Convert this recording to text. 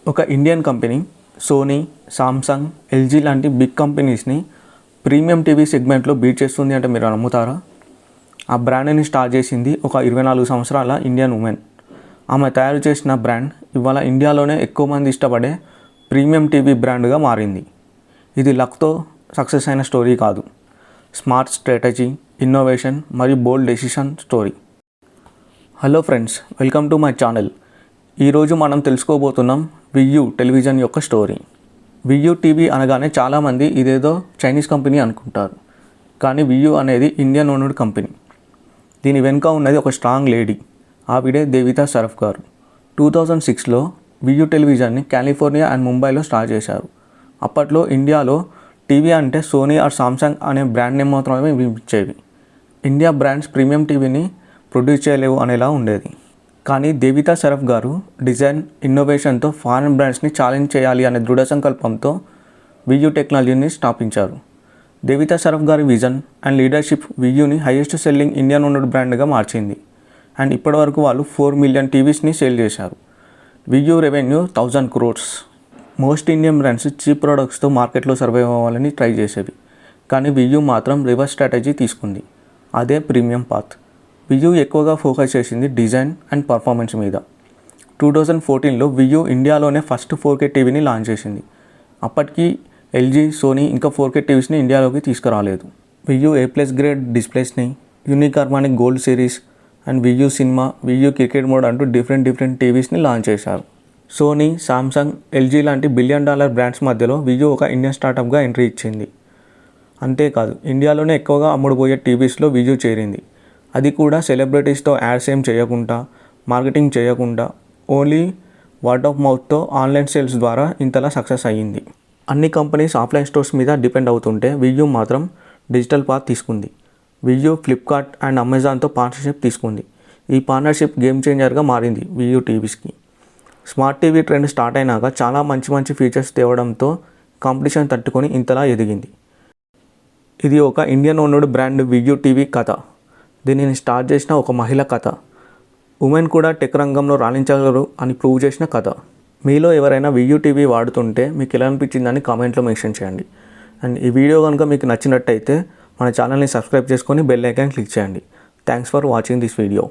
ఒక Indian company Sony, Samsung, LG లాంటి big కంపెనీస్ని ప్రీమియం టీవీ సెగ్మెంట్లో బీట్ చేస్తుంది అంటే మీరు నమ్ముతారా? ఆ బ్రాండ్ని స్టార్ట్ చేసింది ఒక 24 సంవత్సరాల ఇండియన్ ఉమెన్. ఆమె తయారు చేసిన బ్రాండ్ ఇవాళ ఇండియాలోనే ఎక్కువ మంది ఇష్టపడే ప్రీమియం టీవీ బ్రాండ్గా మారింది. ఇది లక్తో సక్సెస్ అయిన స్టోరీ కాదు, స్మార్ట్ స్ట్రాటజీ, ఇన్నోవేషన్ మరియు బోల్డ్ decision story. Hello friends, welcome to my channel. ఈరోజు మనం తెలుసుకోబోతున్నాం వియూ టెలివిజన్ యొక్క స్టోరీ. వియూ టీవీ అనగానే చాలామంది ఇదేదో చైనీస్ కంపెనీ అనుకుంటారు, కానీ వియూ అనేది ఇండియన్ ఓన్డ్ కంపెనీ. దీని వెనుక ఉన్నది ఒక స్ట్రాంగ్ లేడీ, ఆవిడే దేవితా సరఫ్ గారు. 2006లో వియూ టెలివిజన్ని కాలిఫోర్నియా అండ్ ముంబైలో స్టార్ట్ చేశారు. అప్పట్లో ఇండియాలో టీవీ అంటే సోనీ ఆర్ సామ్సంగ్ అనే బ్రాండ్ నేమ్ మాత్రమే వినిపించేవి. ఇండియా బ్రాండ్స్ ప్రీమియం టీవీని ప్రొడ్యూస్ చేయలేవు అనేలా ఉండేది. కానీ దేవితా సరఫ్ గారు డిజైన్, ఇన్నోవేషన్తో ఫారెన్ బ్రాండ్స్ని ఛాలెంజ్ చేయాలి అనే దృఢ సంకల్పంతో వియూ టెక్నాలజీని స్థాపించారు. దేవితా సరఫ్ గారి విజన్ అండ్ లీడర్షిప్ వియూని హైయెస్ట్ సెల్లింగ్ ఇండియన్ ఓన్డ్ బ్రాండ్గా మార్చింది. అండ్ ఇప్పటివరకు వాళ్ళు 4 మిలియన్ టీవీస్ని సేల్ చేశారు. Vu revenue 1000 crores. Most Indian brands cheap ప్రొడక్ట్స్తో మార్కెట్లో సర్వైవ్ అవ్వాలని ట్రై చేసేవి, కానీ వియూ మాత్రం రివర్స్ స్ట్రాటజీ తీసుకుంది. అదే ప్రీమియం పాత్. వియూ ఎక్కువగా ఫోకస్ చేసింది డిజైన్ అండ్ పర్ఫార్మెన్స్ మీద. 2014లో వియూ ఇండియాలోనే ఫస్ట్ 4K టీవీని లాంచ్ చేసింది. అప్పటికి ఎల్జీ, సోనీ ఇంకా 4K టీవీస్ని ఇండియాలోకి తీసుకురాలేదు. వియూ A+ గ్రేడ్ డిస్ప్లేస్ని, యూనిక్ అర్మానిక్ gold series and Vu cinema, Vu cricket mode అంటూ డిఫరెంట్ టీవీస్ని లాంచ్ చేశారు. సోనీ, సామ్సంగ్, ఎల్జీ లాంటి $1 బిలియన్ బ్రాండ్స్ మధ్యలో వియూ ఒక ఇండియన్ స్టార్టప్గా ఎంట్రీ ఇచ్చింది. అంతేకాదు, ఇండియాలోనే ఎక్కువగా అమ్ముడుపోయే టీవీస్లో వియూ చేరింది. అది కూడా సెలబ్రిటీస్తో యాడ్స్ ఏం చేయకుండా, మార్కెటింగ్ చేయకుండా, ఓన్లీ వర్డ్ ఆఫ్ మౌత్తో ఆన్లైన్ సేల్స్ ద్వారా ఇంతలా సక్సెస్ అయ్యింది. అన్ని కంపెనీస్ ఆఫ్లైన్ స్టోర్స్ మీద డిపెండ్ అవుతుంటే వియూ మాత్రం డిజిటల్ పాత్ తీసుకుంది. వియూ ఫ్లిప్కార్ట్ అండ్ అమెజాన్తో పార్ట్నర్షిప్ తీసుకుంది. ఈ పార్ట్నర్షిప్ గేమ్ చేంజర్గా మారింది వియూ టీవీస్కి. స్మార్ట్ టీవీ ట్రెండ్ స్టార్ట్ అయినాక చాలా మంచి ఫీచర్స్ తేవడంతో కాంపిటీషన్ తట్టుకొని ఇంతలా ఎదిగింది. ఇది ఒక ఇండియన్ ఓన్డ్ బ్రాండ్ వియూ టీవీ కథ. దీనిని స్టార్ట్ చేసిన ఒక మహిళ కథ. ఉమెన్ కూడా టెక్ రంగంలో రాణించగలరు అని ప్రూవ్ చేసిన కథ. మీలో ఎవరైనా వియూ టీవీ వాడుతుంటే మీకు ఎలా అనిపించిందని కామెంట్లో మెన్షన్ చేయండి. అండ్ ఈ వీడియో కనుక మీకు నచ్చినట్టయితే మన ఛానల్ని సబ్స్క్రైబ్ చేసుకొని బెల్ ఐకాన్ క్లిక్ చేయండి. Thanks for watching this video.